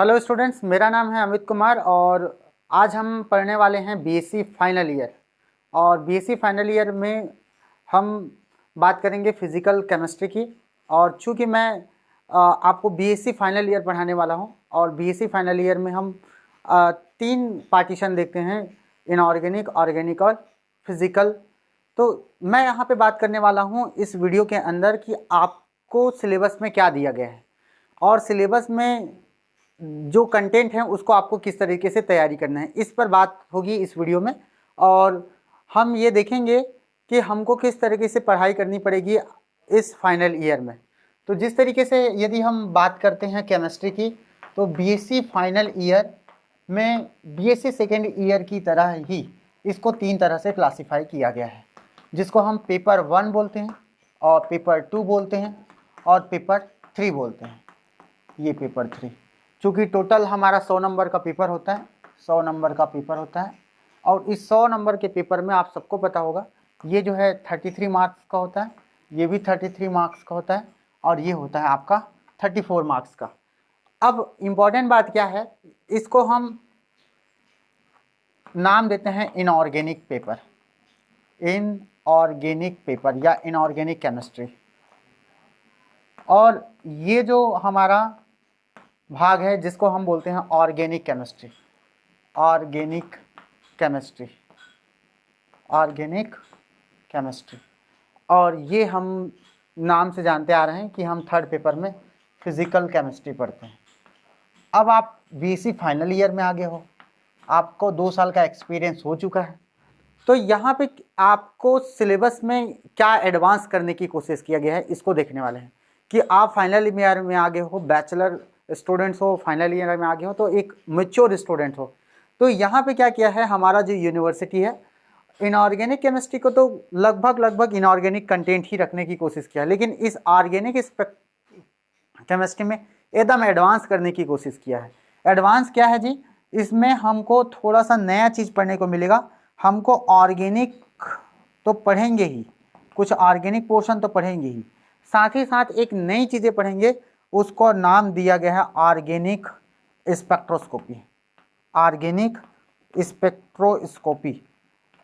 Hello students, मेरा नाम है अमित कुमार और आज हम पढ़ने वाले हैं बीएससी फाइनल ईयर। और बीएससी फाइनल ईयर में हम बात करेंगे फिज़िकल केमिस्ट्री की। और चूँकि मैं आपको बीएससी फाइनल ईयर पढ़ाने वाला हूं और बीएससी फाइनल ईयर में हम 3 पार्टीशन देखते हैं, इनऑर्गेनिक, ऑर्गेनिक और फिज़िकल। तो मैं यहाँ पे बात करने वाला हूँ इस वीडियो के अंदर कि आपको सिलेबस में क्या दिया गया है और सिलेबस में जो कंटेंट है उसको आपको किस तरीके से तैयारी करना है, इस पर बात होगी इस वीडियो में। और हम ये देखेंगे कि हमको किस तरीके से पढ़ाई करनी पड़ेगी इस फाइनल ईयर में। तो जिस तरीके से यदि हम बात करते हैं केमिस्ट्री की, तो बीएससी फाइनल ईयर में बीएससी सेकेंड ईयर की तरह ही इसको 3 तरह से क्लासीफाई किया गया है, जिसको हम पेपर 1 बोलते हैं और पेपर 2 बोलते हैं और पेपर 3 बोलते हैं। ये पेपर 3, चूँकि टोटल हमारा 100 नंबर का पेपर होता है, 100 नंबर का पेपर होता है। और इस 100 नंबर के पेपर में आप सबको पता होगा, ये जो है 33 मार्क्स का होता है, ये भी 33 मार्क्स का होता है और ये होता है आपका 34 मार्क्स का। अब इम्पॉर्टेंट बात क्या है, इसको हम नाम देते हैं इनऑर्गेनिक पेपर, इनऑर्गेनिक पेपर या इनऑर्गेनिक केमिस्ट्री। और ये जो हमारा भाग है जिसको हम बोलते हैं organic chemistry, organic chemistry, organic chemistry. और ये हम नाम से जानते आ रहे हैं कि हम 3rd पेपर में फिज़िकल केमिस्ट्री पढ़ते हैं। अब आप बीएससी फाइनल ईयर में आगे हो, आपको 2 साल का एक्सपीरियंस हो चुका है, तो यहाँ पे आपको सिलेबस में क्या एडवांस करने की कोशिश किया गया है इसको देखने वाले हैं। कि आप फाइनल ईयर में आगे हो, बैचलर स्टूडेंट्स हो, फाइनल ईयर में आगे हो, तो एक मैच्योर स्टूडेंट हो। तो यहाँ पे क्या किया है हमारा जो यूनिवर्सिटी है, इनऑर्गेनिक केमिस्ट्री को तो लगभग इनऑर्गेनिक कंटेंट ही रखने की कोशिश किया है, लेकिन इस ऑर्गेनिक केमिस्ट्री में एकदम एडवांस करने की कोशिश किया है। एडवांस क्या है जी, इसमें हमको थोड़ा सा नया चीज़ पढ़ने को मिलेगा। हमको ऑर्गेनिक तो पढ़ेंगे ही, कुछ ऑर्गेनिक पोर्शन तो पढ़ेंगे ही, साथ ही साथ एक नई चीज़ें पढ़ेंगे, उसको नाम दिया गया है organic spectroscopy. Organic spectroscopy,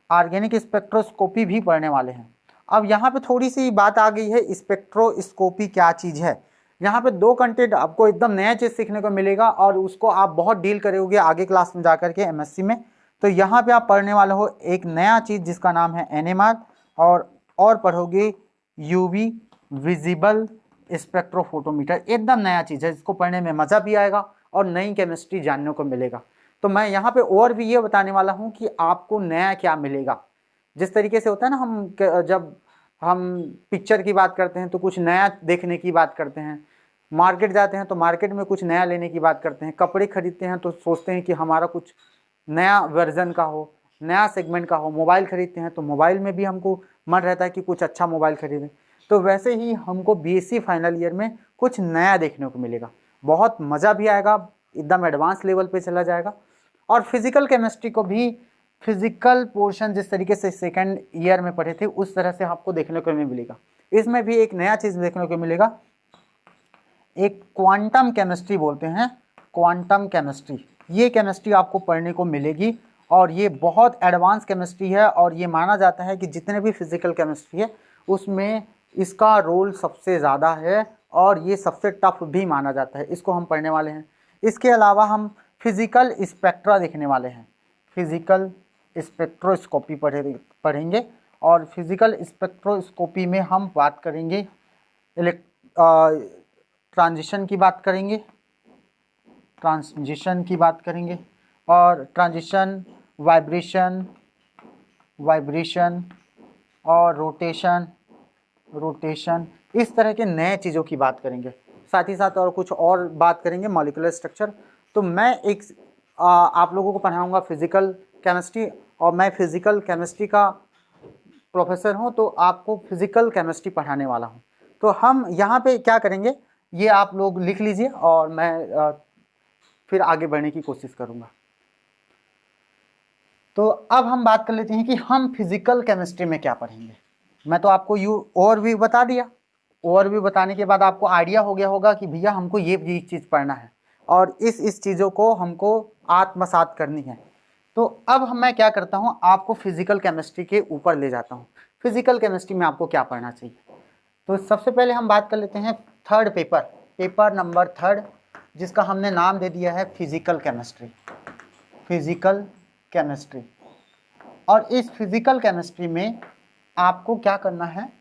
organic spectroscopy भी पढ़ने वाले हैं। अब यहाँ पे थोड़ी सी बात आ गई है, स्पेक्ट्रोस्कोपी क्या चीज़ है। यहाँ पे 2 कंटेंट आपको एकदम नया चीज़ सीखने को मिलेगा और उसको आप बहुत डील करोगे आगे क्लास में जाकर के एमएससी में। तो यहाँ पे आप पढ़ने वाले हो एक नया चीज़ जिसका नाम है एनएमआर, और पढ़ोगे यूवी विजिबल स्पेक्ट्रोफोटोमीटर। एकदम नया चीज़ है, इसको पढ़ने में मज़ा भी आएगा और नई केमिस्ट्री जानने को मिलेगा। तो मैं यहाँ पे और भी ये बताने वाला हूँ कि आपको नया क्या मिलेगा। जिस तरीके से होता है ना, जब हम पिक्चर की बात करते हैं तो कुछ नया देखने की बात करते हैं, मार्केट जाते हैं तो मार्केट में कुछ नया लेने की बात करते हैं, कपड़े खरीदते हैं तो सोचते हैं कि हमारा कुछ नया वर्जन का हो, नया सेगमेंट का हो, मोबाइल खरीदते हैं तो मोबाइल में भी हमको मन रहता है कि कुछ अच्छा मोबाइल खरीदें। तो वैसे ही हमको बीएससी फाइनल ईयर में कुछ नया देखने को मिलेगा, बहुत मज़ा भी आएगा, एकदम एडवांस लेवल पे चला जाएगा। और फिज़िकल केमिस्ट्री को भी, फिज़िकल पोर्शन जिस तरीके से सेकेंड ईयर में पढ़े थे उस तरह से आपको देखने को मिलेगा। इसमें भी एक नया चीज़ देखने को मिलेगा, एक क्वांटम केमिस्ट्री बोलते हैं, क्वांटम केमिस्ट्री। ये केमिस्ट्री आपको पढ़ने को मिलेगी और ये बहुत एडवांस केमिस्ट्री है और ये माना जाता है कि जितने भी फिज़िकल केमिस्ट्री है उसमें इसका रोल सबसे ज़्यादा है और ये सबसे टफ भी माना जाता है। इसको हम पढ़ने वाले हैं। इसके अलावा हम फिज़िकल स्पेक्ट्रा देखने वाले हैं, फिज़िकल स्पेक्ट्रोस्कोपी पढ़ेंगे। और फिज़िकल स्पेक्ट्रोस्कोपी में हम बात करेंगे ट्रांजिशन की बात करेंगे, ट्रांजिशन की बात करेंगे और ट्रांजिशन, वाइब्रेशन, वाइब्रेशन और रोटेशन, रोटेशन, इस तरह के नए चीज़ों की बात करेंगे। साथ ही साथ और कुछ और बात करेंगे, मॉलिक्यूलर स्ट्रक्चर। तो मैं एक आप लोगों को पढ़ाऊंगा फिज़िकल केमिस्ट्री और मैं फिज़िकल केमिस्ट्री का प्रोफेसर हूं, तो आपको फिज़िकल केमिस्ट्री पढ़ाने वाला हूं। तो हम यहाँ पे क्या करेंगे ये आप लोग लिख लीजिए और मैं फिर आगे बढ़ने की कोशिश करूँगा। तो अब हम बात कर लेते हैं कि हम फिज़िकल केमिस्ट्री में क्या पढ़ेंगे। मैं तो आपको ओवरव्यू बता दिया, ओवरव्यू बताने के बाद आपको आइडिया हो गया होगा कि भैया हमको ये चीज़ पढ़ना है। और इस चीज़ों को हमको आत्मसात करनी है। तो अब मैं क्या करता हूँ, आपको फिजिकल केमिस्ट्री के ऊपर ले जाता हूँ। फिजिकल केमिस्ट्री में आपको क्या पढ़ना चाहिए, तो सबसे पहले हम बात कर लेते हैं थर्ड पेपर नंबर 3, जिसका हमने नाम दे दिया है फिजिकल केमिस्ट्री। फिजिकल केमिस्ट्री, और इस फिजिकल केमिस्ट्री में आपको क्या करना है,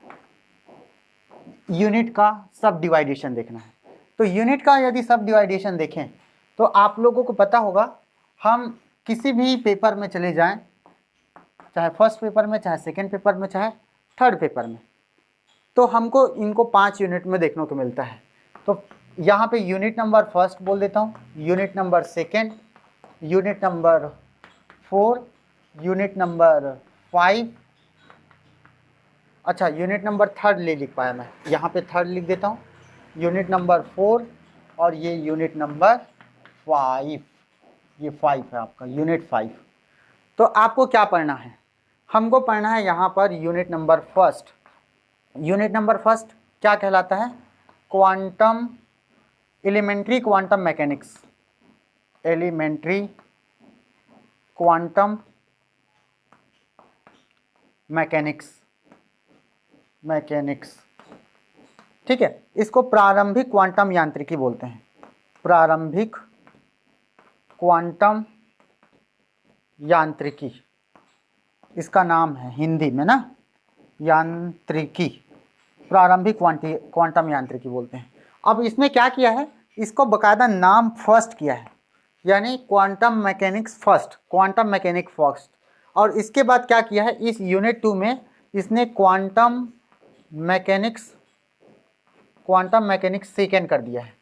यूनिट का सब डिवाइडेशन देखना है। तो यूनिट का यदि सब डिवाइडेशन देखें तो आप लोगों को पता होगा, हम किसी भी पेपर में चले जाएं, चाहे फर्स्ट पेपर में, चाहे सेकंड पेपर में, चाहे थर्ड पेपर में, तो हमको इनको 5 यूनिट में देखने को मिलता है। तो यहाँ पे यूनिट नंबर फर्स्ट बोल देता हूँ, unit number second, unit number 4, unit number 5, अच्छा यूनिट नंबर 3 लिख पाया मैं, यहाँ पे 3 लिख देता हूँ, यूनिट नंबर 4, और ये यूनिट नंबर 5, ये 5 है आपका यूनिट 5। तो आपको क्या पढ़ना है, हमको पढ़ना है यहाँ पर unit number first. Unit number first क्या कहलाता है, quantum, elementary quantum mechanics, elementary quantum mechanics, ठीक है। इसको प्रारंभिक क्वांटम यांत्रिकी बोलते हैं, प्रारंभिक क्वांटम यांत्रिकी इसका नाम है हिंदी में ना, यांत्रिकी, प्रारंभिक क्वांटम यांत्रिकी बोलते हैं। अब इसमें क्या किया है, इसको बकायदा नाम फर्स्ट किया है, यानी quantum mechanics first, quantum mechanic first. और इसके बाद क्या किया है, इस यूनिट 2 में इसने क्वांटम मैकेनिक्स सेकेंड कर दिया है।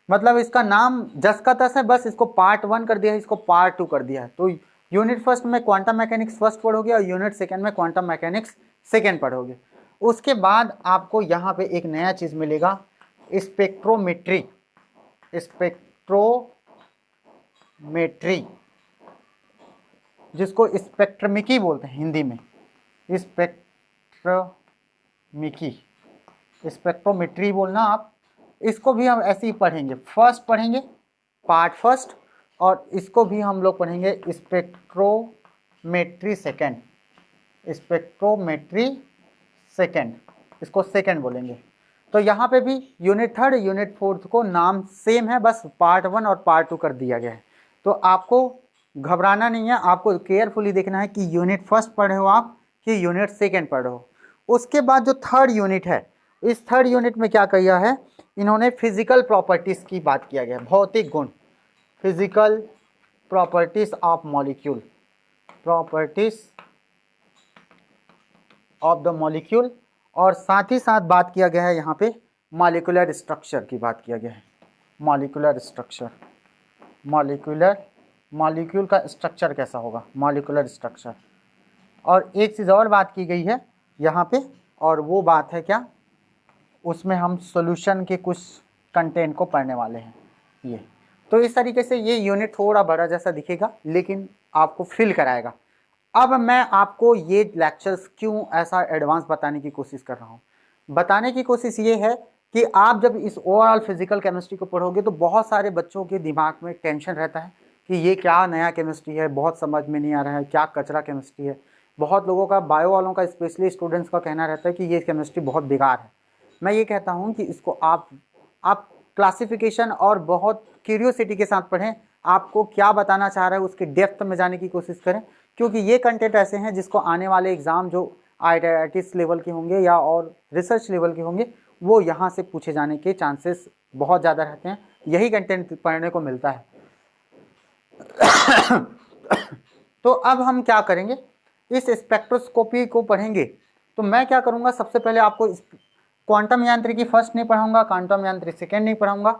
मतलब इसका नाम जस का तस है, बस इसको पार्ट 1 कर दिया है, इसको पार्ट 2 कर दिया है। तो यूनिट फर्स्ट में क्वांटम मैकेनिक्स फर्स्ट पढ़ोगे और यूनिट सेकेंड में क्वांटम मैकेनिक्स सेकेंड पढ़ोगे। उसके बाद आपको यहाँ पे एक नया चीज़ मिलेगा, स्पेक्ट्रोमेट्री, जिसको स्पेक्ट्रमिकी बोलते हैं हिंदी में, स्पेक्ट्रोमेट्री बोलना आप। इसको भी हम ऐसे ही पढ़ेंगे, फर्स्ट पढ़ेंगे पार्ट फर्स्ट, और इसको भी हम लोग पढ़ेंगे स्पेक्ट्रोमेट्री सेकेंड, इसको सेकेंड बोलेंगे। तो यहाँ पे भी यूनिट 3, यूनिट 4 को नाम सेम है, बस पार्ट 1 और पार्ट 2 कर दिया गया है। तो आपको घबराना नहीं है, आपको केयरफुली देखना है कि यूनिट फर्स्ट पढ़े हो आप कि यूनिट सेकेंड पढ़े हो। उसके बाद जो थर्ड यूनिट है, इस थर्ड यूनिट में क्या किया है, इन्होंने फिजिकल प्रॉपर्टीज़ की बात किया गया, भौतिक गुण, physical properties of molecule, properties of the molecule. और साथ ही साथ बात किया गया है यहाँ पे मॉलिक्यूलर स्ट्रक्चर की बात किया गया है, मॉलिक्यूलर स्ट्रक्चर, मॉलिक्यूल का स्ट्रक्चर कैसा होगा, मॉलिक्यूलर स्ट्रक्चर। और एक चीज़ और बात की गई है यहाँ पे, और वो बात है क्या, उसमें हम सॉल्यूशन के कुछ कंटेंट को पढ़ने वाले हैं ये। तो इस तरीके से ये यूनिट थोड़ा बड़ा जैसा दिखेगा, लेकिन आपको फील कराएगा। अब मैं आपको ये लेक्चर्स क्यों ऐसा एडवांस बताने की कोशिश कर रहा हूँ, बताने की कोशिश ये है कि आप जब इस ओवरऑल फिजिकल केमिस्ट्री को पढ़ोगे तो बहुत सारे बच्चों के दिमाग में टेंशन रहता है कि ये क्या नया केमिस्ट्री है, बहुत समझ में नहीं आ रहा है, क्या कचरा केमिस्ट्री है। बहुत लोगों का, बायो वालों का, स्पेशली स्टूडेंट्स का कहना रहता है कि ये केमिस्ट्री बहुत बेकार है। मैं ये कहता हूँ कि इसको आप क्लासिफिकेशन और बहुत क्यूरियोसिटी के साथ पढ़ें, आपको क्या बताना चाह रहा है उसके डेप्थ में जाने की कोशिश करें, क्योंकि ये कंटेंट ऐसे हैं जिसको आने वाले एग्ज़ाम जो IITs लेवल के होंगे या और रिसर्च लेवल के होंगे, वो यहाँ से पूछे जाने के चांसेस बहुत ज़्यादा रहते हैं, यही कंटेंट पढ़ने को मिलता है। तो अब हम क्या करेंगे, इस स्पेक्ट्रोस्कोपी को पढ़ेंगे। तो मैं क्या करूँगा, सबसे पहले आपको क्वांटम यांत्रिकी फर्स्ट नहीं पढ़ाऊँगा, क्वांटम यांत्रिकी सेकेंड नहीं पढ़ाऊँगा,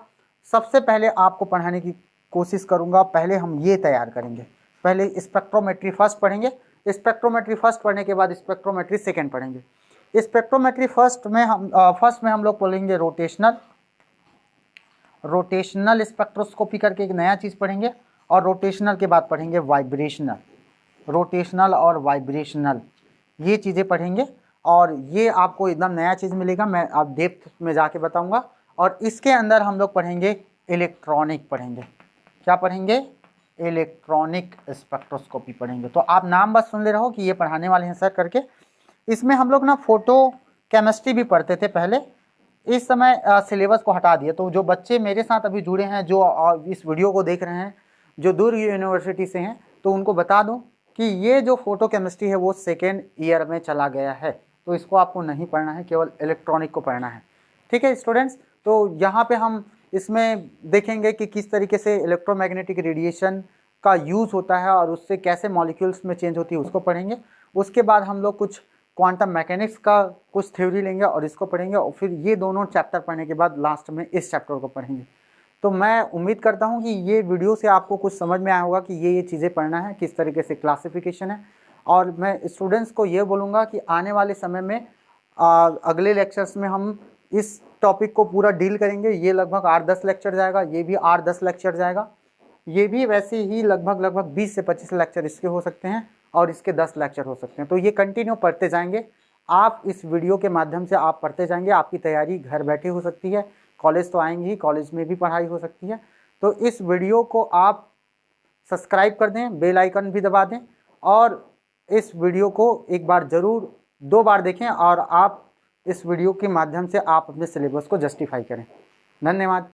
सबसे पहले आपको पढ़ाने की कोशिश करूँगा। पहले हम ये तैयार करेंगे, पहले स्पेक्ट्रोमेट्री फर्स्ट पढ़ेंगे, स्पेक्ट्रोमेट्री फर्स्ट पढ़ने के बाद स्पेक्ट्रोमेट्री सेकेंड पढ़ेंगे। स्पेक्ट्रोमेट्री फर्स्ट में हम लोग पढ़ेंगे रोटेशनल स्पेक्ट्रोस्कोपी करके एक नया चीज़ पढ़ेंगे, और रोटेशनल के बाद पढ़ेंगे वाइब्रेशनल, रोटेशनल और वाइब्रेशनल, ये चीज़ें पढ़ेंगे। और ये आपको एकदम नया चीज़ मिलेगा, मैं आप डेप्थ में जाके बताऊंगा। और इसके अंदर हम लोग पढ़ेंगे इलेक्ट्रॉनिक पढ़ेंगे। क्या पढ़ेंगे? इलेक्ट्रॉनिक स्पेक्ट्रोस्कोपी पढ़ेंगे। तो आप नाम बस सुन ले रहो कि ये पढ़ाने वाले हैं सर करके। इसमें हम लोग ना फोटो केमिस्ट्री भी पढ़ते थे पहले, इस समय सिलेबस को हटा दिया। तो जो बच्चे मेरे साथ अभी जुड़े हैं, जो इस वीडियो को देख रहे हैं, जो दुर्ग यूनिवर्सिटी से हैं, तो उनको बता दूं कि ये जो फोटो केमिस्ट्री है वो 2nd ईयर में चला गया है, तो इसको आपको नहीं पढ़ना है, केवल इलेक्ट्रॉनिक को पढ़ना है। ठीक है स्टूडेंट्स, तो यहाँ पे हम इसमें देखेंगे कि किस तरीके से इलेक्ट्रोमैग्नेटिक रेडिएशन का यूज़ होता है और उससे कैसे मॉलिक्यूल्स में चेंज होती है, उसको पढ़ेंगे। उसके बाद हम लोग कुछ क्वांटम मैकेनिक्स का कुछ थ्योरी लेंगे और इसको पढ़ेंगे, और फिर ये दोनों चैप्टर पढ़ने के बाद लास्ट में इस चैप्टर को पढ़ेंगे। तो मैं उम्मीद करता हूँ कि ये वीडियो से आपको कुछ समझ में आया होगा कि ये चीज़ें पढ़ना है, किस तरीके से क्लासिफिकेशन है। और मैं स्टूडेंट्स को ये बोलूँगा कि आने वाले समय में अगले लेक्चर्स में हम इस टॉपिक को पूरा डील करेंगे। ये लगभग 8-10 लेक्चर जाएगा, ये भी 8-10 लेक्चर जाएगा, ये भी वैसे ही लगभग 20 से 25 लेक्चर इसके हो सकते हैं और इसके 10 लेक्चर हो सकते हैं। तो ये कंटिन्यू पढ़ते जाएंगे। आप इस वीडियो के माध्यम से आप पढ़ते जाएंगे, आपकी तैयारी घर बैठे हो सकती है, कॉलेज तो आएंगे ही, कॉलेज में भी पढ़ाई हो सकती है। तो इस वीडियो को आप सब्सक्राइब कर दें, बेल आइकन भी दबा दें, और इस वीडियो को एक बार ज़रूर 2 बार देखें, और आप इस वीडियो के माध्यम से आप अपने सिलेबस को जस्टिफाई करें। धन्यवाद।